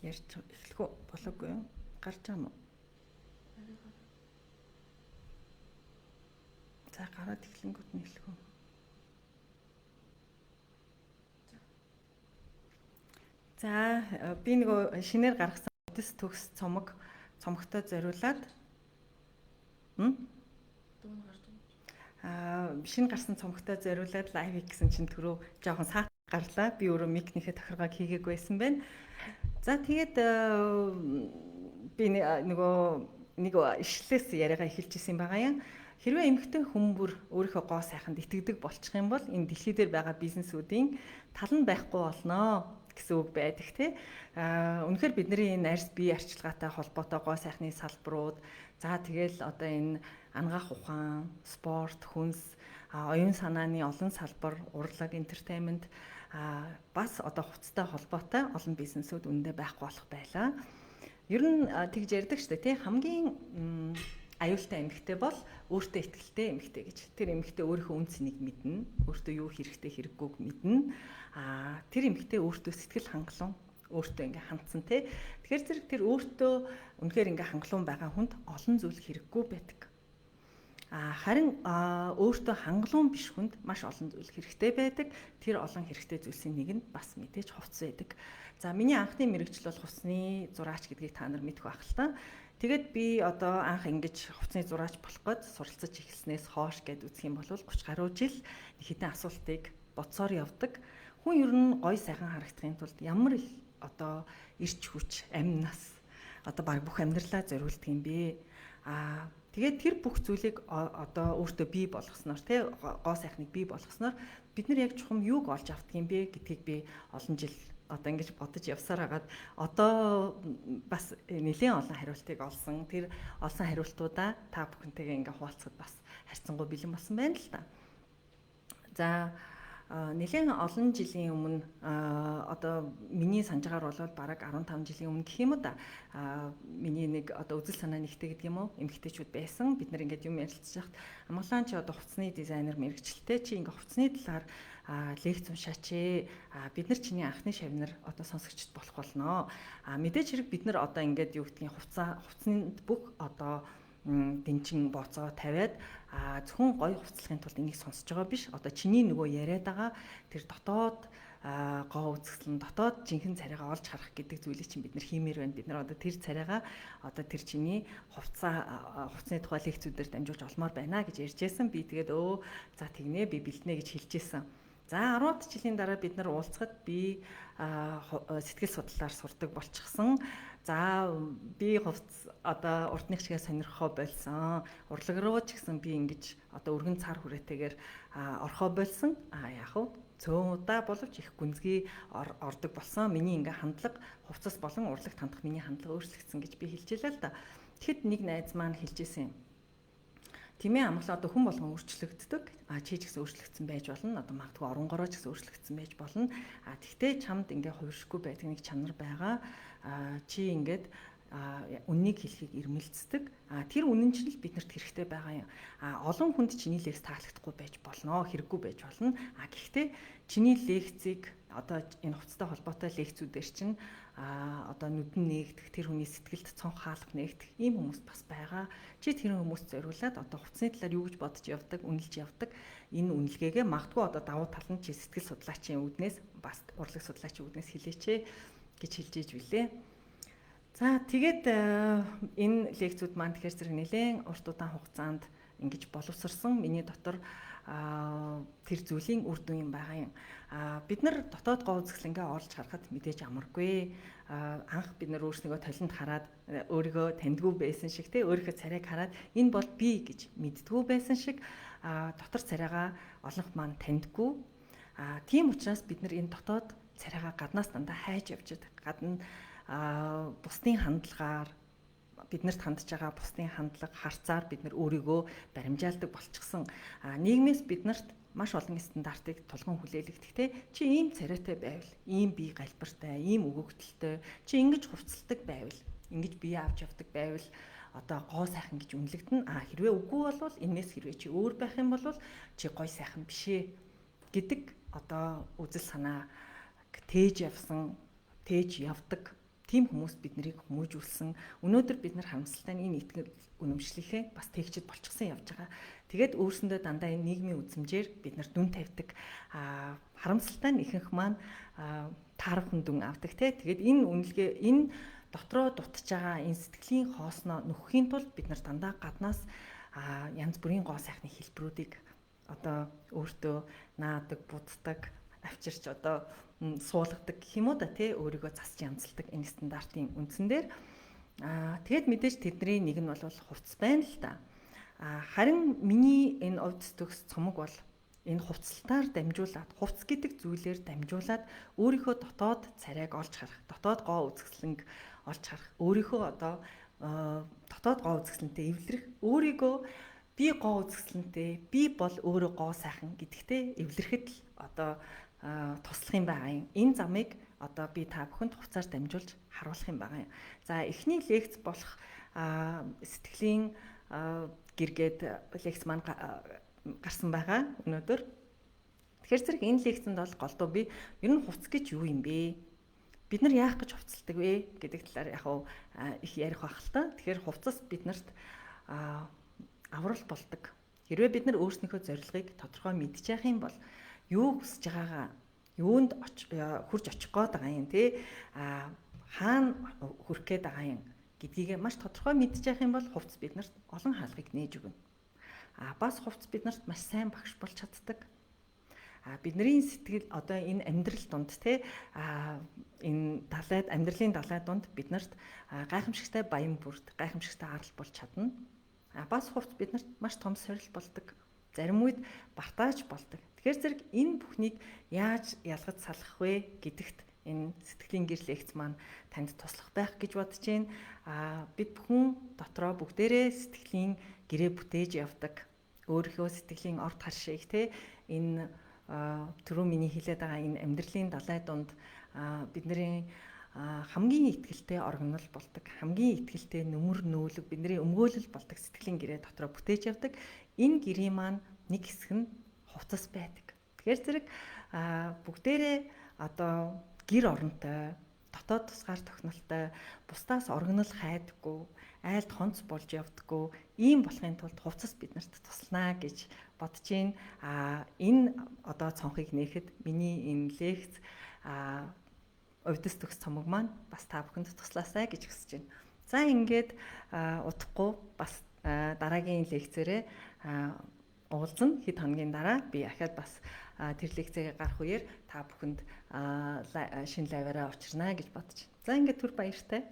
Ярьж эхлэх үү? Болоогүй юу? Гарч байгаа юм уу? За гараад эхлэнгүүт нь эхлэх үү? За би нөгөө шинээр гаргасан үдэс төгс цомогтой зориулаад шинэ гарсан цомогтой зориулаад лайв хийсэн чинь түрүү жоохон саат гарлаа. Би өөрөө микнийхээ тохиргоог хийгээгүй байсан байна. За тэгээд би нөгөө нэг ишлээс яриагаа эхэлж исэн байгаа юм. Хэрвээ эмэгтэй хүмүүр өөрийнхөө гоо сайханд итгэдэг болчих юм бол энэ дэлхий дээр байгаа бизнесүүдийн тал нь байхгүй болноо гэсэн үг байдаг тий. Үнэхээр бидний энэ арьс бие арчилгаатай холбоотой гоо сайхны салбарууд за тэгэл одоо энэ ангаах ухаан, спорт, хүнс, оюун санааны олон салбар, урлаг, entertainment бас одоо хувцастай холбоотой олон бизнесүүд үүндээ байхгүй болох байлаа. Ер нь тэгж ярьдаг шүү дээ тий. Хамгийн аюултай эмэгтэй бол өөртөө итгэлтэй эмэгтэй гэж. Тэр эмэгтэй өөрийнхөө үн цэнийг мэднэ, өөртөө юу хэрэгтэй хэрэггүйг мэднэ. Тэр эмэгтэй өөртөө сэтгэл хангалуун, өөртөө ингээ хандсан тий. Тэгэхээр зэрэг тэр өөртөө үнэхээр ингээ хангалуун байгаа хүнд олон зүйл хэрэггүй байдаг. Харин өөртөө хангалуун биш хүнд маш олон зүйл хэрэгтэй байдаг. Тэр олон хэрэгтэй зүйлсийн нэг нь бас мэдээж хувцас байдаг. За миний анхны мэрэгжил бол хувцсны зураач гэдгийг та нар мэдэх байх л та. Тэгээд би одоо анх ингэж хувцсны зураач болох гээд суралцаж эхэлснээс хойш гэд үзэх юм бол 30 гаруй жил хэдэн асуултыг бодсоор явдаг. Хүн ер нь гой сайхан харагдахын тулд ямар их одоо ирч хүч, амь нас одоо баг бүх амьдралаа зориулдаг юм бэ? Тэгээд тэр бүх зүйлийг одоо өөртөө бий болгосноор тий гоо сайхныг бий болгосноор бид нар яг чухам юуг олж автдаг юм бэ гэдгийг би олон жил одоо ингэж бодож явсаар хагаад одоо бас нэлээд олон хариултыг олсон. Тэр олсон хариултуудаа та бүхэнтэйгээ ингээ хуваалцахад бас харьцангуй бэлэн болсон байна л да. За нэлээд олон жилийн өмнө одоо миний санджаагаар бол бараг 15 жилийн өмнө гэх юм уу да. Миний нэг одоо үзэл санаа нэгтэй гэдэг юм уу эмэгтэйчүүд байсан. Бид нар ингээд юм ярилцж хахад амгалан чи одоо хувцсны дизайнер мэрэгчлээ чи ингээ хувцсны талаар лекц уншаач ээ. Бид нар чиний анхны шавнар одоо сонсогчд болох болноо. Мэдээж хэрэг бид нар одоо ингээд юу гэдгийг хувцсны бүх одоо дэнчин бооцоо тавиад зөвхөн гоё хувцлахын тулд энийг сонсож байгаа биш. Одоо чиний нөгөө яриад байгаа тэр дотоод гоо үзэсгэлэн дотоод жинхэнэ царайгаа олж харах гэдэг зүйлийг чинь бид нар хиймээр байна. Бид нар одоо тэр царайгаа одоо тэр чиний хувцсны тухай лекцүүдээр дамжуулж олмоор байна гэж ярьжсэн. Би тэгээд за тэгнэ би бэлтнэ гэж хэлжсэн. За 10 жилийн дараа бид нар уулзахад би сэтгэл судлалаар сурдаг болчихсон. За би хувцс одоо урдных чигээ сонирхоо болсон. Урлаг руу ч гэсэн би ингэж одоо өргөн цар хүрээтэйгээр орхоо болсон. Яг уу цөөн удаа боловч их гүнзгий ордог болсон. Миний ингээ хандлага хувцас болон урлагт хандах миний хандлага өөрчлөгдсөн гэж би хэлжээ л да. Тэгэхэд нэг найз маань хэлжсэн юм. Тэмээ амглаа одоо хүн болгон өөрчлөгддөг. Чи ч гэсэн өөрчлөгдсөн байж болно. Одоо магадгүй оронгороо ч гэсэн өөрчлөгдсөн байж болно. Тэгтээ чамд ингээ хувиршгүй байдаг нэг чанар байгаа. Чи ингээд үннийг хэлхийг ирмэлцдэг. Тэр үнэн чинь л биднэрт хэрэгтэй байгаа юм. Олон хүнд чиний лекц таалагдахгүй байж болно, хэрэггүй байж болно. Гэхдээ чиний лекцийг одоо энэ хувцастай холбоотой лекцүүдээр чинь одоо нүдэн нээгдэх, тэр хүний сэтгэлд цонх хаалх нээгдэх ийм хүмүүс бас байгаа. Чи тэр хүмүүст зориулаад одоо хувцсны талаар юу гэж бодож явдаг, үнэлж явдаг. Энэ үнэлгээгээ магадгүй одоо давуу тал нь чи сэтгэл судлаачийн үүднээс бас урлаг судлаачийн үүднээс хэлээч гэж хэлж иж билээ. За тэгээд энэ лекцүүд маань тэгэхээр зэрэг нэлээд урт удаан хугацаанд ингэж боловсрсон миний дотор тэр зүйлийн үр дүн юм байгаа юм. Бид нар дотоод гоо үзэсгэлэнгээ олж харахад мэдээж амаргүй. Анх бид нар өөрснийгөө толинд хараад өөрийгөө таньдгүй байсан шиг тий өөрийнхөө царайг хараад энэ бол би гэж мэддгүү байсан шиг дотор царайгаа олонх маань таньдгүй. Тийм учраас бид нар энэ дотоод царайгаа гаднаас дандаа хайж явж байдаг. Гадна бусдын хандлагаар биднэрт хандж байгаа бусдын хандлага харцаар бид нар өөрийгөө баримжаалдаг болчихсон. Нийгмээс биднэрт маш олон стандартыг тулгын хүлээлгдэг те. Чи ийм царайтай байвал, ийм бие галбартай, ийм өгөгдөлтэй, чи ингэж хувцалдаг байвал, ингэж бие авч явдаг байвал одоо гоо сайхан гэж үнэлэгдэнэ. Хэрвээ үгүй болвол энэс хэрвээ чи өөр байх юм бол чи гой сайхан бишээ гэдэг одоо үзэл санаа тээж явдаг тийм хүмүүс биднийг хүмүүжүүлсэн. Өнөөдөр бид нар харамсалтай энэ итгэл үнэмшлийнхээ бас тэгчэд болчихсон явж байгаа. Тэгээд өөрсөндөө дандаа энэ нийгмийн үзмжээр бид нар дүн тавьдаг. Харамсалтай нь ихэнх маань таархан дүн авдаг те. Тэгээд энэ үнэлгээ энэ дотроо дутж байгаа энэ сэтгэлийн хоосноо нөхөхийн тулд бид нар дандаа гаднаас янз бүрийн гоо сайхны хэлбэрүүдийг одоо өөртөө наадаг, буддаг, авчирч одоо суулгадаг гэх юм уу да тий өөрийгөө засч янзалдаг энэ стандартын үндсэн дээр тэгээд мэдээж тэдний нэг нь бол хувцас байна л да. Харин миний энэ овц төгс цомог бол энэ хувцалтаар дамжуулаад хувцс гэдэг зүйлээр дамжуулаад өөрийнхөө дотоод царайг олж харах, дотоод гоо үзэсгэлэнг олж харах, өөрийнхөө одоо дотоод гоо үзэсгэлэнтэй эвлэрэх, өөрийгөө би гоо үзэсгэлэнтэй, би бол өөрөө гоо сайхан гэдэгтэй эвлэрэхэд л одоо туслах юм байгаа юм. Энэ замыг одоо би та бүхэнд хувцаар дамжуулж харуулах юм байгаа юм. За эхний лекц болох сэтгэлийн гэргээд лекц маань гарсан байгаа өнөөдөр. Тэгэхээр зэрэг энэ лекцэнд бол голдуу би ер нь хувцс гэж юу юм бэ? Бид нар яах гэж хувцалдаг вэ гэдэг талаар яг их ярих байх л та. Тэгэхээр хувцас биднэрт аврал болдог. Хэрвээ бид нар өөрснийхөө зорилгыг тодорхой мэдчих юм бол юу хүсэж байгаагаа юунд хурж очих гээд байгаа юм те хаана хүрэх гээд байгаа юм гэдгийг маш тодорхой мэдчих юм бол хувцс биднэрт олон хаалгыг нээж өгнө. Бас хувцс биднэрт маш сайн багш болж чаддаг. Бидний сэтгэл одоо энэ амьдрал донд те энэ далайд амьдралын далай донд биднэрт гайхамшигтай баян бүрд гайхамшигтай арал болж чадна. Бас хувцс биднэрт маш том сорил болдог. Зарим үед бартааж болдог. Тэгэхээр зэрэг энэ бүхнийг яаж ялгаж салах вэ гэдэгт энэ сэтгэлийн гэр лекц маань танд туслах байх гэж бодож байна. Бид бүхэн дотроо бүгдээрээ сэтгэлийн гэрээ бүтээж явдаг. Өөрийнхөө сэтгэлийн орд харшийг те энэ түрүү миний хэлээд байгаа энэ амьдралын далай донд бидний хамгийн ихтгэлтэй оргинол болдог, хамгийн ихтгэлтэй нүмер нөөлөг, бидний өмгөөлөл болдог сэтгэлийн гэрээ дотроо бүтээж явдаг. Энэ гэрээ маань нэг хэсэг нь хувцас байдаг. Тэгэхээр зэрэг бүгдээрээ одоо гэр оронтой, дотоод тусгаар тогтнолтой, бусдаас оргинол хайдаггүй, айлд хонц болж явдаггүй ийм болохын тулд хувцас биднэрт туслана гэж бодож байна. Энэ одоо цонхыг нээхэд миний энэ лекц овдос төгс цомог маань бас та бүхэнд туслаасай гэж хүсэж байна. За ингээд удахгүй бас дараагийн лекцээрээ уулзна. Хэд хоногийн дараа би ахаад бас тэр лекцээг гарах үеэр та бүхэнд шинэ лайваараа учрна гэж бодож байна. За ингээд түр баяртай.